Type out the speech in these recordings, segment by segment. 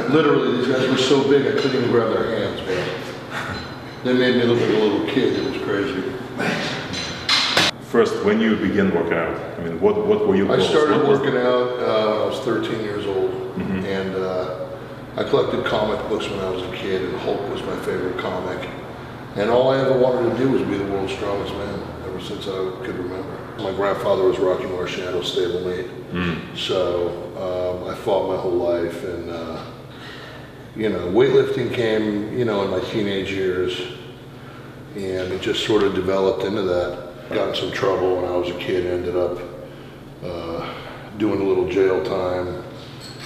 Literally, these guys were so big I couldn't even grab their hands, man. They made me look like a little kid. It was crazy. First, when you began working out, I mean, what were you? I started working out when I was 13 years old, and I collected comic books when I was a kid, and Hulk was my favorite comic. And all I ever wanted to do was be the world's strongest man, ever since I could remember. My grandfather was Rocky Marciano's stablemate, so I fought my whole life, and you know, weightlifting came, you know, in my teenage years, and it just sort of developed into that. Got in some trouble when I was a kid, ended up doing a little jail time,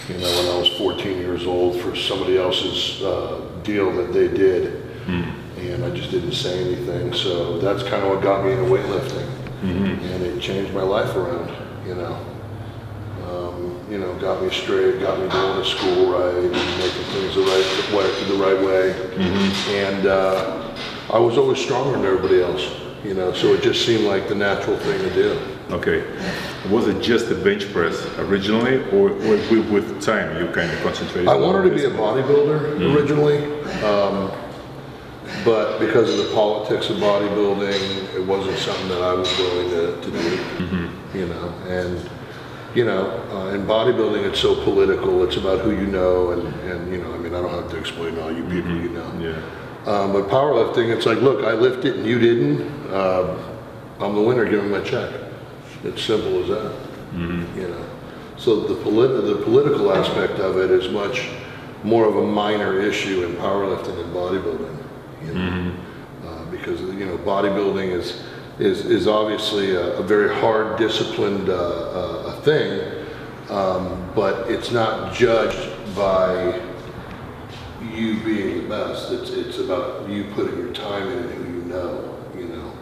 you know, when I was 14 years old for somebody else's deal that they did, and I just didn't say anything, so that's kind of what got me into weightlifting, and it changed my life around, you know. You know, got me straight, got me going to school right, and making things the right way. And I was always stronger than everybody else, you know, so it just seemed like the natural thing to do. Okay. Was it just a bench press originally, or with time you kind of concentrated? I wanted to be a bodybuilder originally, but because of the politics of bodybuilding, it wasn't something that I was willing to do, you know. And you know, in bodybuilding, it's so political. It's about who you know, and you know, I mean, I don't have to explain all you people you know. Yeah. But powerlifting, it's like, look, I lifted and you didn't. I'm the winner. Give me my check. It's simple as that. You know. So the political aspect of it is much more of a minor issue in powerlifting than bodybuilding. You know, because you know, bodybuilding is obviously a very hard, disciplined thing, but it's not judged by you being the best. It's about you putting your time in and who you know.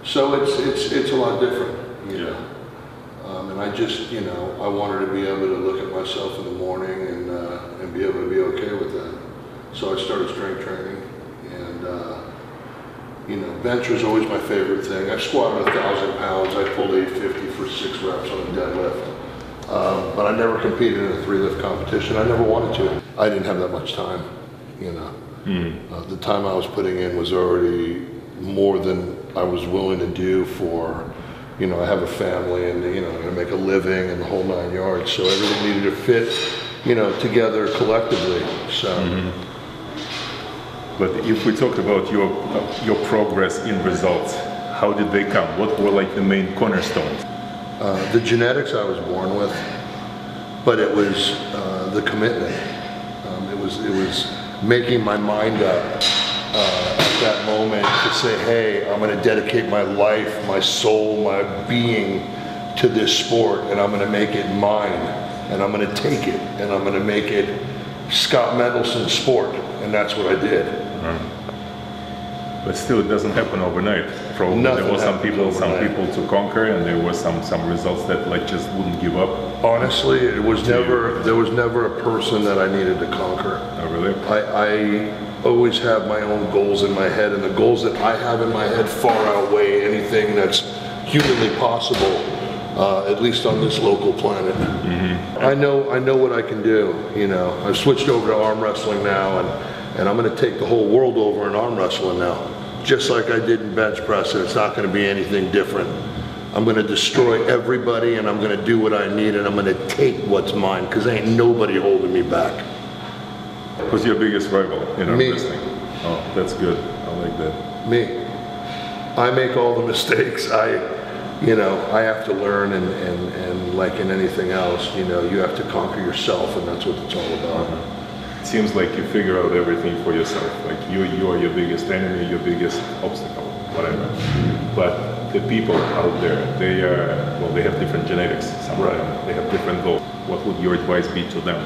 So it's a lot different, you know. And I just, you know, I wanted to be able to look at myself in the morning and be able to be okay with that. So I started strength training, and you know, bench was always my favorite thing. I squatted 1,000 pounds. I pulled 850 for 6 reps on a deadlift. But I never competed in a 3-lift competition. I never wanted to. I didn't have that much time, you know. The time I was putting in was already more than I was willing to do for, you know, I have a family and, you know, I'm gonna make a living and the whole 9 yards. So everything needed to fit, you know, together collectively, so. But if we talk about your progress in results, how did they come? What were like the main cornerstones? The genetics I was born with, but it was the commitment. It was making my mind up at that moment to say, hey, I'm going to dedicate my life, my soul, my being to this sport, and I'm going to make it mine, and I'm going to take it, and I'm going to make it Scot Mendelson sport, and that's what I did. But still, it doesn't happen overnight. Probably there were some people to conquer, and there were some results that like just wouldn't give up. Honestly, there was never a person that I needed to conquer. Oh, really? I always have my own goals in my head, and the goals that I have in my head far outweigh anything that's humanly possible, at least on this local planet. I know what I can do. You know, I've switched over to arm wrestling now, and I'm going to take the whole world over in arm wrestling now. Just like I did in bench press, and it's not going to be anything different. I'm going to destroy everybody, and I'm going to do what I need, and I'm going to take what's mine, because ain't nobody holding me back. Who's your biggest rival in arm Me. wrestling? Oh, that's good. I like that. Me. I make all the mistakes. You know, I have to learn, and like in anything else, you know, you have to conquer yourself, and that's what it's all about. It seems like you figure out everything for yourself. Like you are your biggest enemy, your biggest obstacle, whatever. But the people out there, they have different genetics. Some of them, they have different goals. What would your advice be to them?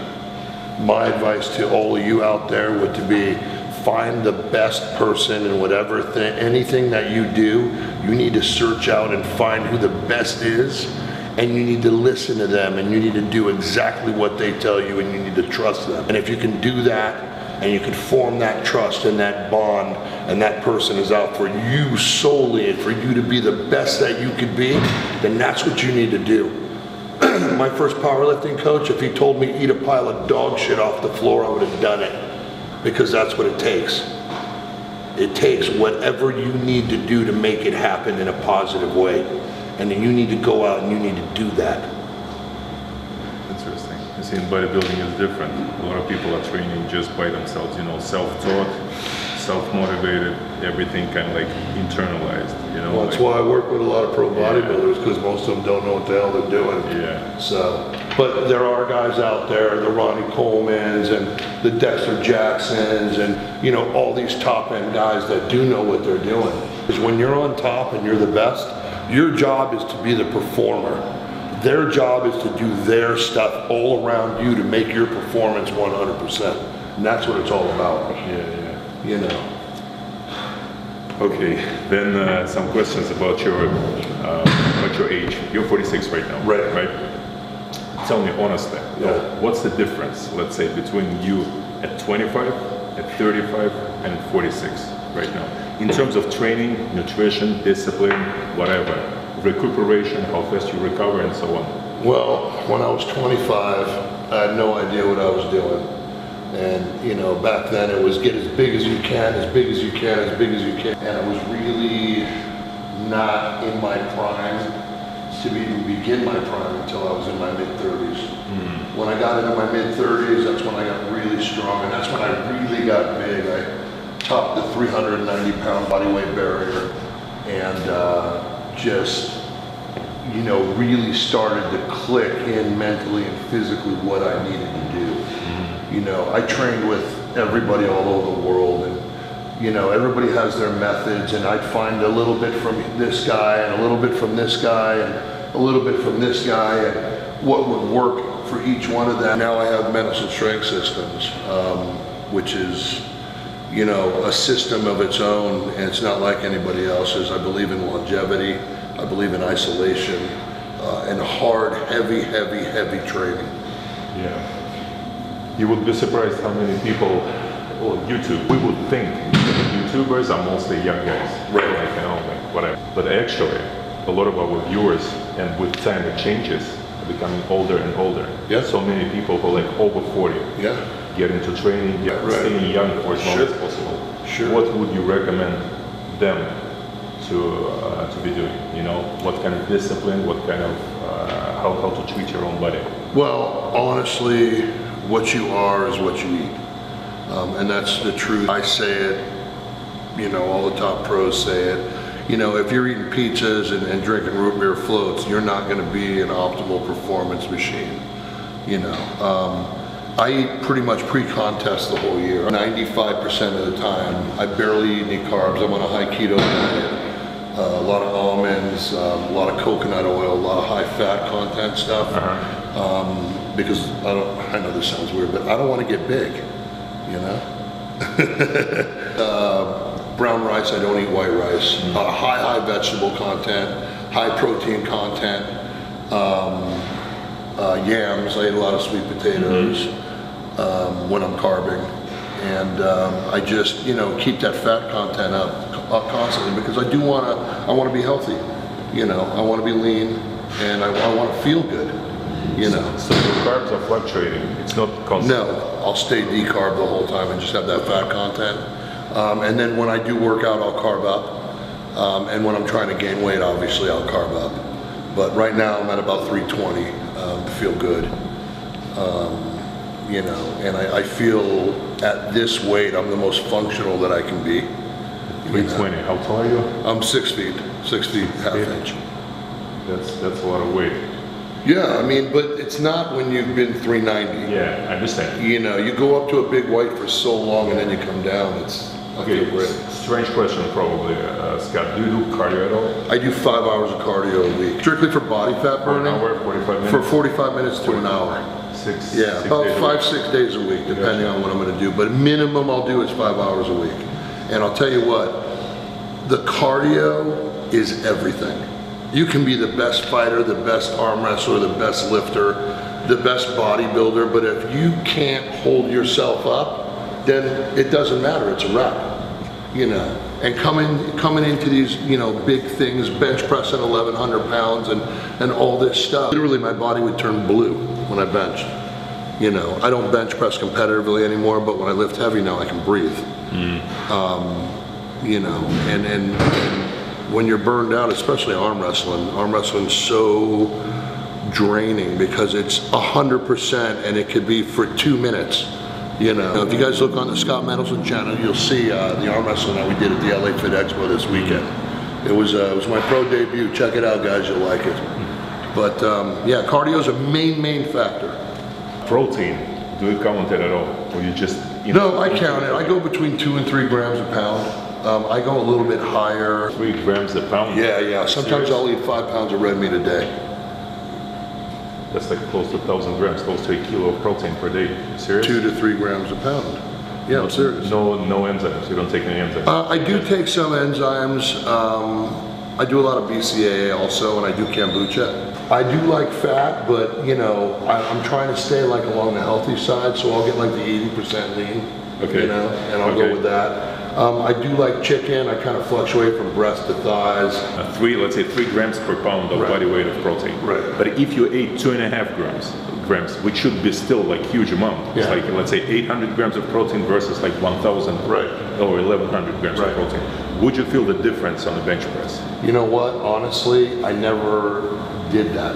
My advice to all of you out there would to be, find the best person in whatever anything that you do. You need to search out and find who the best is, and you need to listen to them, and you need to do exactly what they tell you, and you need to trust them. And if you can do that, and you can form that trust and that bond, and that person is out for you solely and for you to be the best that you could be, then that's what you need to do. My first powerlifting coach, if he told me eat a pile of dog shit off the floor, I would have done it, because that's what it takes. It takes whatever you need to do to make it happen in a positive way. And then you need to go out and you need to do that. Interesting. You see, in bodybuilding is different. A lot of people are training just by themselves, you know, self-taught, self-motivated, everything kind of like internalized, you know. Well, that's why I work with a lot of pro bodybuilders, because most of them don't know what the hell they're doing. Yeah. So, but there are guys out there, the Ronnie Colemans and the Dexter Jacksons and, you know, all these top-end guys that do know what they're doing. Because when you're on top and you're the best, your job is to be the performer. Their job is to do their stuff all around you to make your performance 100%. And that's what it's all about. Yeah. You know. Okay, then some questions about your age. You're 46 right now, right? Tell me honestly, what's the difference, let's say, between you at 25, at 35, and 46 right now? In terms of training, nutrition, discipline, whatever, recuperation, how fast you recover, and so on. Well, when I was 25, I had no idea what I was doing. And, you know, back then it was get as big as you can, as big as you can, as big as you can. And I was really not in my prime to even begin my prime until I was in my mid-30s. Mm-hmm. When I got into my mid-30s, that's when I got really strong, and that's when I really got big. I topped the 390-pound body weight barrier, and just, you know, really started to click in mentally and physically what I needed to do. You know, I trained with everybody all over the world, and, you know, everybody has their methods, and I'd find a little bit from this guy, and a little bit from this guy, and a little bit from this guy, and what would work for each one of them. Now I have Mendelson Strength Systems, which is, you know, a system of its own, and it's not like anybody else's. I believe in longevity, I believe in isolation, and hard, heavy training. Yeah. You would be surprised how many people on YouTube, we would think that YouTubers are mostly young guys, right? Like, you know, like whatever. But actually, a lot of our viewers, and with time it changes, are becoming older and older. Yeah. So many people who are like over 40 get into training, staying young for as long as possible. Sure. What would you recommend them to be doing? You know, what kind of discipline, what kind of how to treat your own body? Well, honestly, what you are is what you eat, and that's the truth. I say it, you know, all the top pros say it. You know, if you're eating pizzas and drinking root beer floats, you're not going to be an optimal performance machine. You know, I eat pretty much pre-contest the whole year. 95% of the time, I barely eat any carbs. I'm on a high keto diet. A lot of almonds, a lot of coconut oil, a lot of high fat content stuff. Because I know this sounds weird, but I don't want to get big, you know? Brown rice, I don't eat white rice. High vegetable content, high protein content. Yams, I eat a lot of sweet potatoes when I'm carbing. And I just, you know, keep that fat content up constantly, because I want to be healthy. You know, I want to be lean, and I want to feel good. You know. So your carbs are fluctuating, it's not constant? No, I'll stay decarb the whole time and just have that fat content. And then when I do work out, I'll carb up. And when I'm trying to gain weight, obviously I'll carb up. But right now I'm at about 320 to feel good. You know, and I feel at this weight, I'm the most functional that I can be. 320, how tall are you? I'm 6 feet, half inch. That's a lot of weight. Yeah, I mean, but it's not when you've been 390. Yeah, I understand. You know, you go up to a big weight for so long and then you come down, I feel great. Strange question probably, Scott. Do you do cardio at all? I do 5 hours of cardio a week. Strictly for body fat burning. For an hour, 45 minutes? For 45 minutes to an hour. About 5-6 days a week, depending on what I'm going to do. But minimum I'll do is 5 hours a week. And I'll tell you what, the cardio is everything. You can be the best fighter, the best arm wrestler, the best lifter, the best bodybuilder, but if you can't hold yourself up, then it doesn't matter, it's a wrap, you know. And coming into these, you know, big things, bench pressing 1,100 pounds and all this stuff, literally my body would turn blue when I benched. You know, I don't bench press competitively anymore, but when I lift heavy now, I can breathe. You know, and when you're burned out, especially arm wrestling's so draining because it's 100% and it could be for 2 minutes. You know, if you guys look on the Scot Mendelson channel, you'll see the arm wrestling that we did at the LA Fit Expo this weekend. It was my pro debut. Check it out, guys. You'll like it. But yeah, cardio is a main factor. Protein, do you count it at all, or you just? You know, no, I count it. I go between 2 and 3 grams a pound. I go a little bit higher. 3 grams a pound? Yeah. Sometimes I'll eat 5 pounds of red meat a day. That's like close to 1,000 grams, close to a kilo of protein per day. You serious? 2 to 3 grams a pound. Yeah, I'm serious. No enzymes. You don't take any enzymes. I do take some enzymes. I do a lot of BCAA also, and I do kombucha. I do like fat, but you know, I'm trying to stay like along the healthy side, so I'll get like the 80% lean. Okay. You know, and I'll go with that. I do like chicken. I kind of fluctuate from breast to thighs. Let's say 3 grams per pound of body weight of protein. Right. But if you ate 2.5 grams, which should be still like huge amount, it's like let's say 800 grams of protein versus like 1,000 or 1,100 grams of protein. Would you feel the difference on the bench press? You know what? Honestly, I never did that.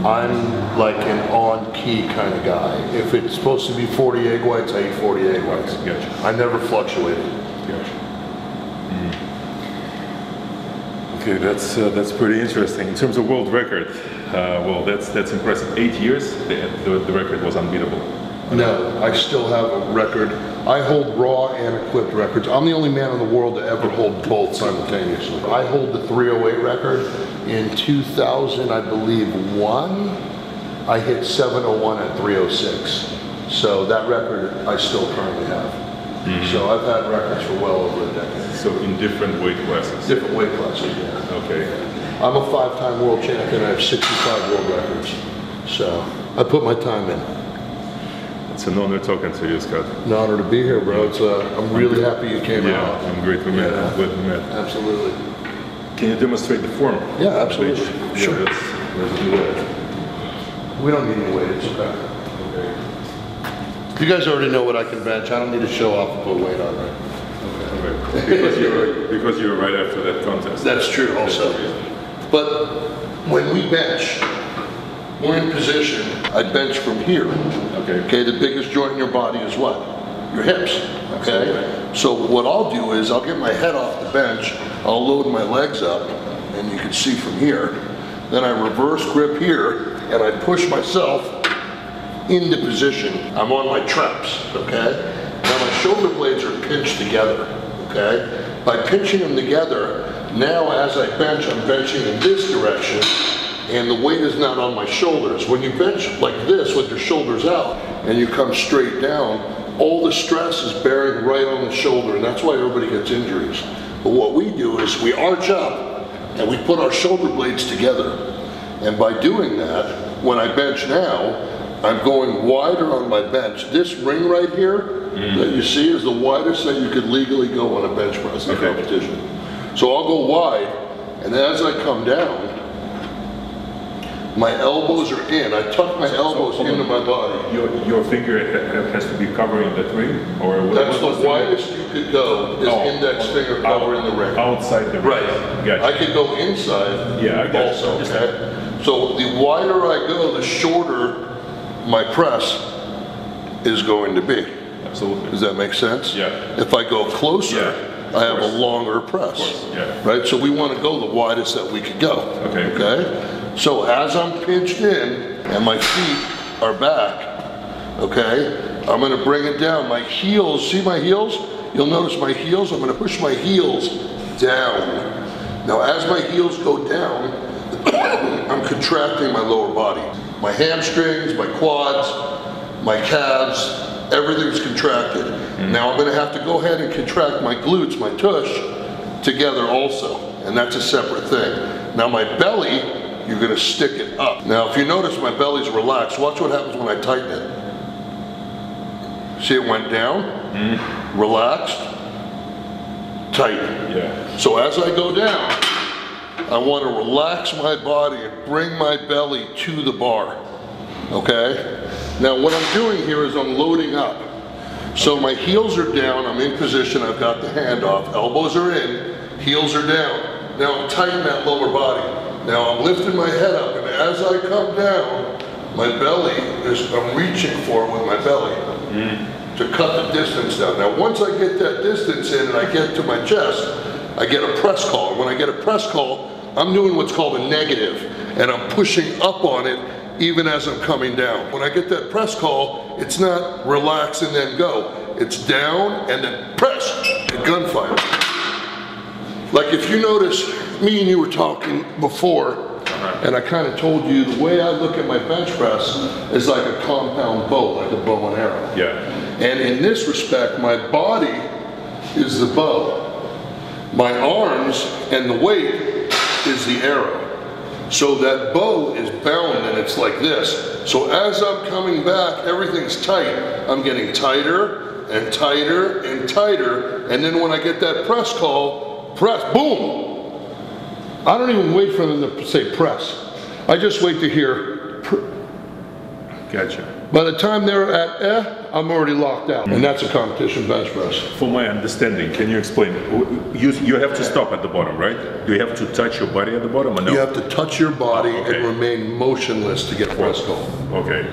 I'm like an on-key kind of guy. If it's supposed to be 40 egg whites, I eat 40 egg whites. Gotcha. I never fluctuated. Gotcha. Okay, that's pretty interesting. In terms of world record, well, that's impressive. 8 years, the record was unbeatable. No, I still have a record. I hold raw and equipped records. I'm the only man in the world to ever hold both simultaneously. I hold the 308 record. In 2000, I believe, I hit 701 at 306. So that record I still currently have. So I've had records for well over a decade. So in different weight classes? Different weight classes, yeah. Okay. I'm a 5-time world champion. I have 65 world records. So I put my time in. It's an honor talking to you, Scott. An honor to be here, bro. I'm really happy you came out. I'm great to meet. Absolutely. Can you demonstrate the form? Yeah, absolutely. Sure. Let's do that. We don't need any weights. Okay. You guys already know what I can bench. I don't need to show off and put weight on, right? Okay. Because you were right after that contest. That's true also. But when we bench, we're in position. I bench from here. Okay, the biggest joint in your body is what? Your hips. Okay? So what I'll do is I'll get my head off the bench, I'll load my legs up, and you can see from here. Then I reverse grip here, and I push myself into position. I'm on my traps, okay? Now my shoulder blades are pinched together, okay? By pinching them together, now as I bench, I'm benching in this direction, and the weight is not on my shoulders. When you bench like this with your shoulders out and you come straight down, all the stress is bearing right on the shoulder, and that's why everybody gets injuries. But what we do is we arch up and we put our shoulder blades together. And by doing that, when I bench now, I'm going wider on my bench. This ring right here that you see is the widest that you could legally go on a bench press in competition. So I'll go wide, and then as I come down, my elbows are in. I tuck my elbows into my body. Your finger has to be covering that ring? Or that's the widest you could go, is index finger covering the ring. Outside the ring. Right. Gotcha. I could go inside also, okay? So the wider I go, the shorter my press is going to be. Absolutely. Does that make sense? Yeah. If I go closer, I have a longer press. Right? So we want to go the widest that we could go. Okay? So as I'm pinched in and my feet are back, okay, I'm going to bring it down. My heels, see my heels? You'll notice my heels, I'm going to push my heels down. Now as my heels go down, I'm contracting my lower body. My hamstrings, my quads, my calves, everything's contracted. Now I'm going to have to go ahead and contract my glutes, my tush, together also, and that's a separate thing. Now my belly, you're gonna stick it up. Now if you notice my belly's relaxed, watch what happens when I tighten it. See, it went down, relaxed, tight. Yeah. So as I go down, I want to relax my body and bring my belly to the bar, okay? Now what I'm doing here is I'm loading up. So my heels are down, I'm in position, I've got the hand off, elbows are in, heels are down. Now I'm tightening that lower body. Now I'm lifting my head up, and as I come down, my belly I'm reaching for it with my belly to cut the distance down. Now once I get that distance in and I get to my chest, I get a press call. When I get a press call, I'm doing what's called a negative, and I'm pushing up on it even as I'm coming down. When I get that press call, it's not relax and then go. It's down and then press and gunfire. Like if you notice, me and you were talking before, and I kind of told you the way I look at my bench press is like a compound bow, like a bow and arrow. Yeah. And in this respect, my body is the bow. My arms and the weight is the arrow. So that bow is bound and it's like this. So as I'm coming back, everything's tight. I'm getting tighter and tighter and tighter. And then when I get that press call, press, boom. I don't even wait for them to say press. I just wait to hear. Gotcha. By the time they're at I'm already locked out. And that's a competition bench press. For my understanding, can you explain? You have to stop at the bottom, right? Do you have to touch your body at the bottom or no? You have to touch your body okay. and remain motionless to get press call. Okay.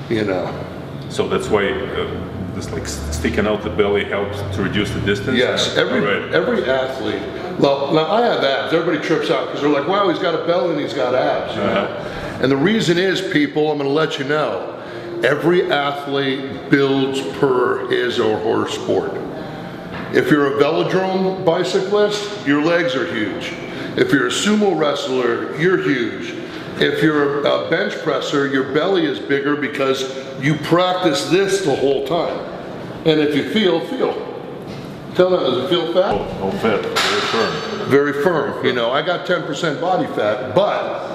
You know. So that's why this like sticking out the belly helps to reduce the distance? Yes, every athlete. Well, now I have abs. Everybody trips out because they're like, wow, he's got a belly and he's got abs. You know? And the reason is, people, I'm going to let you know, every athlete builds per his or her sport. If you're a velodrome bicyclist, your legs are huge. If you're a sumo wrestler, you're huge. If you're a bench presser, your belly is bigger because you practice this the whole time. And if you feel. Tell them, does it feel fat? Oh, fat, very firm. Very firm. You know, I got 10% body fat, but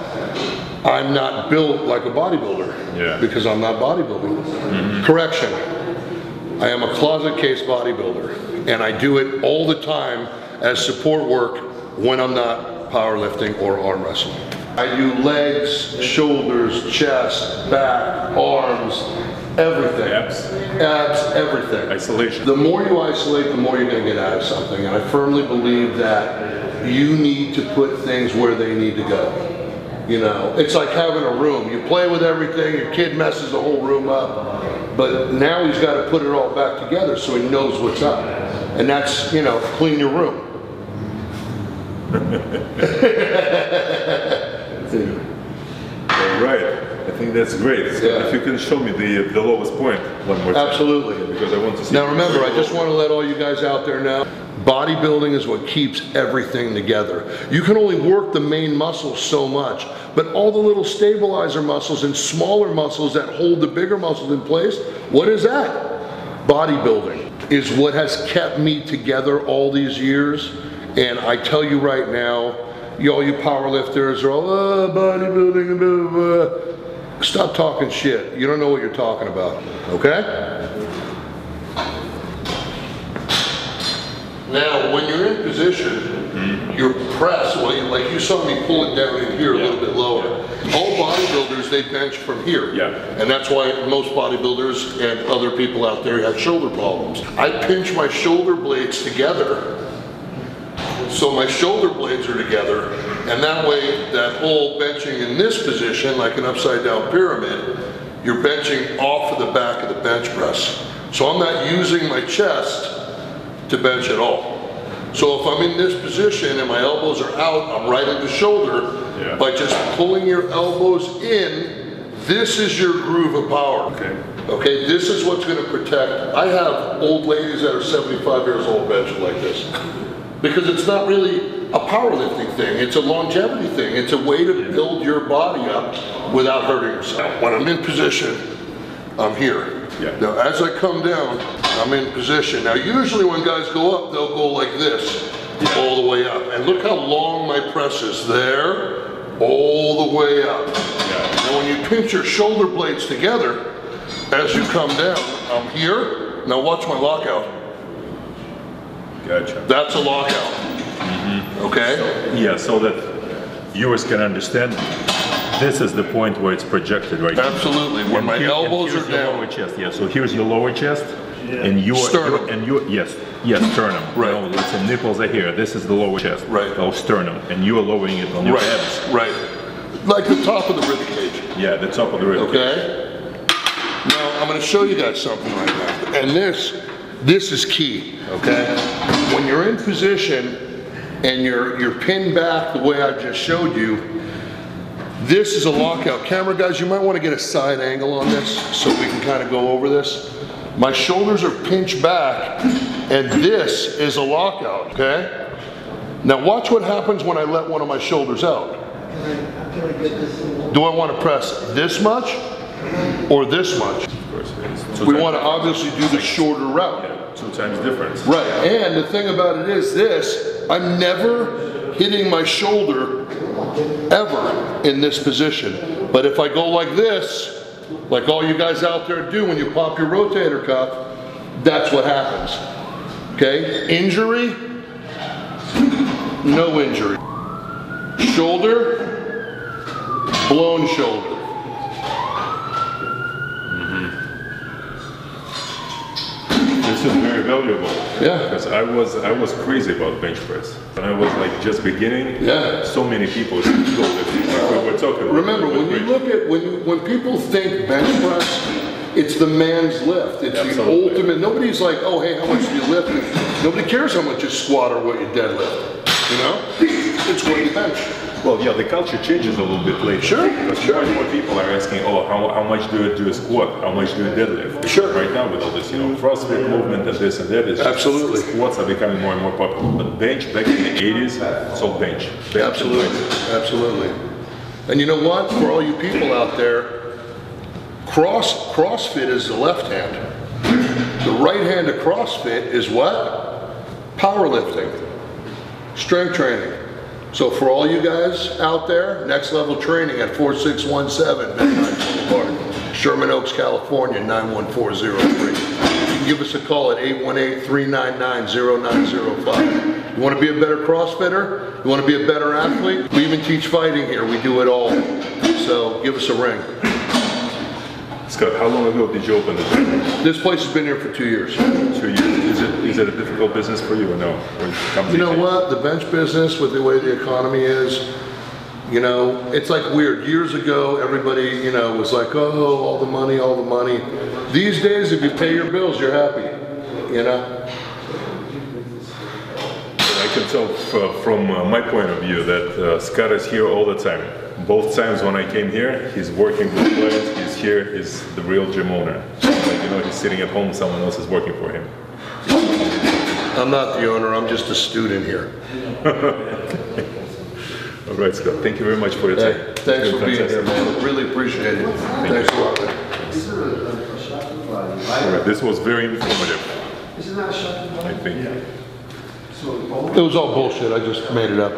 I'm not built like a bodybuilder. Yeah. Because I'm not bodybuilding. Correction. I am a closet case bodybuilder, and I do it all the time as support work when I'm not powerlifting or arm wrestling. I do legs, shoulders, chest, back, arms, everything. Abs, everything. Isolation. The more you isolate, the more you're going to get out of something. And I firmly believe that you need to put things where they need to go. You know, it's like having a room. You play with everything, your kid messes the whole room up, but now he's got to put it all back together so he knows what's up. And that's, you know, clean your room. All right. I think that's great. So if you can show me the lowest point one more time. Absolutely. Because I want to see. Now remember, I just want to let all you guys out there know, bodybuilding is what keeps everything together. You can only work the main muscles so much, but all the little stabilizer muscles and smaller muscles that hold the bigger muscles in place, what is that? Bodybuilding is what has kept me together all these years. And I tell you right now, all you powerlifters are all, bodybuilding, blah, blah. Stop talking shit. You don't know what you're talking about, okay? Now, when you're in position, your press, like you saw me pull it down in here a little bit lower. All bodybuilders, they bench from here. Yeah. And that's why most bodybuilders and other people out there have shoulder problems. I pinch my shoulder blades together. So my shoulder blades are together, and that way that whole benching in this position, like an upside down pyramid, you're benching off of the back of the bench press. So I'm not using my chest to bench at all. So if I'm in this position and my elbows are out, I'm right at the shoulder. Yeah. By just pulling your elbows in, this is your groove of power. Okay. Okay, this is what's going to protect. I have old ladies that are 75 years old benching like this. Because it's not really a powerlifting thing, it's a longevity thing. It's a way to build your body up without hurting yourself. When I'm in position, I'm here. Yeah. Now as I come down, I'm in position. Now usually when guys go up, they'll go like this. all the way up. And look how long my press is there, all the way up. Yeah. And when you pinch your shoulder blades together, as you come down, I'm here. Now watch my lockout. Gotcha. That's a lockout. Okay? Yeah, so that viewers can understand, this is the point where it's projected right now. Absolutely. When my elbows are down. Lower chest. Yeah. So here's your lower chest, and your sternum. Yes, sternum. Right. You know, let's say nipples are here. This is the lower chest. Right. Oh, sternum, and you are lowering it on your Right. abs. Right. Like the top of the rib cage. Yeah, the top of the rib. Okay? Now I'm going to show you guys something right now. And this is key, okay? When you're in position and you're pinned back the way I just showed you, this is a lockout. Camera guys, you might want to get a side angle on this so we can kind of go over this. My shoulders are pinched back and this is a lockout, okay? Now watch what happens when I let one of my shoulders out. Do I want to press this much or this much? Of course. We want to obviously do the shorter route. Yeah, 2 times difference. Right, and the thing about it is this, I'm never hitting my shoulder ever in this position. But if I go like this, like all you guys out there do when you pop your rotator cuff, that's what happens. Okay, injury, no injury. Shoulder, blown shoulder. This is very valuable. Yeah. Because I was crazy about bench press. When I was like just beginning, Yeah. so many people said, "Go lifting." Like we're talking. Remember, when you look at, when people think bench press, it's the man's lift. It's the Absolutely. ultimate. Nobody's like, oh, hey, how much do you lift? Nobody cares how much you squat or what you deadlift. You know? It's what you bench. Well, yeah, the culture changes a little bit later. Sure, Because sure. more and more people are asking, oh, how much do you do a squat? How much do you deadlift? Sure. Right now with all this, you know, CrossFit movement and this and that, it's just- Absolutely. squats are becoming more and more popular. But bench, back in the 80s, it's all bench. Bench Absolutely, and bench. absolutely. And you know what? For all you people out there, CrossFit is the left hand. The right hand of CrossFit is what? Powerlifting, strength training. So for all you guys out there, next level training at 4617 Midnight Boulevard, Sherman Oaks, California, 91403. You can give us a call at 818-399-0905. You want to be a better CrossFitter? You want to be a better athlete? We even teach fighting here. We do it all. So give us a ring. Scott, how long ago did you open the gym? This place has been here for 2 years. 2 years. Is it a difficult business for you or no? Or it comes You know easy? what? The bench business, with the way the economy is, you know, it's like weird. Years ago, everybody, you know, was like, oh, all the money, all the money. These days, if you pay your bills, you're happy, you know? I can tell from my point of view that Scott is here all the time. Both times when I came here, he's working with clients, he's here, he's the real gym owner. Like, you know, he's sitting at home, someone else is working for him. I'm not the owner, I'm just a student here. All right, Scott, thank you very much for your time. Hey, thanks for being here, man. Really appreciate it. Thanks a lot, man. All right, this was very informative, I think. It was all bullshit, I just made it up.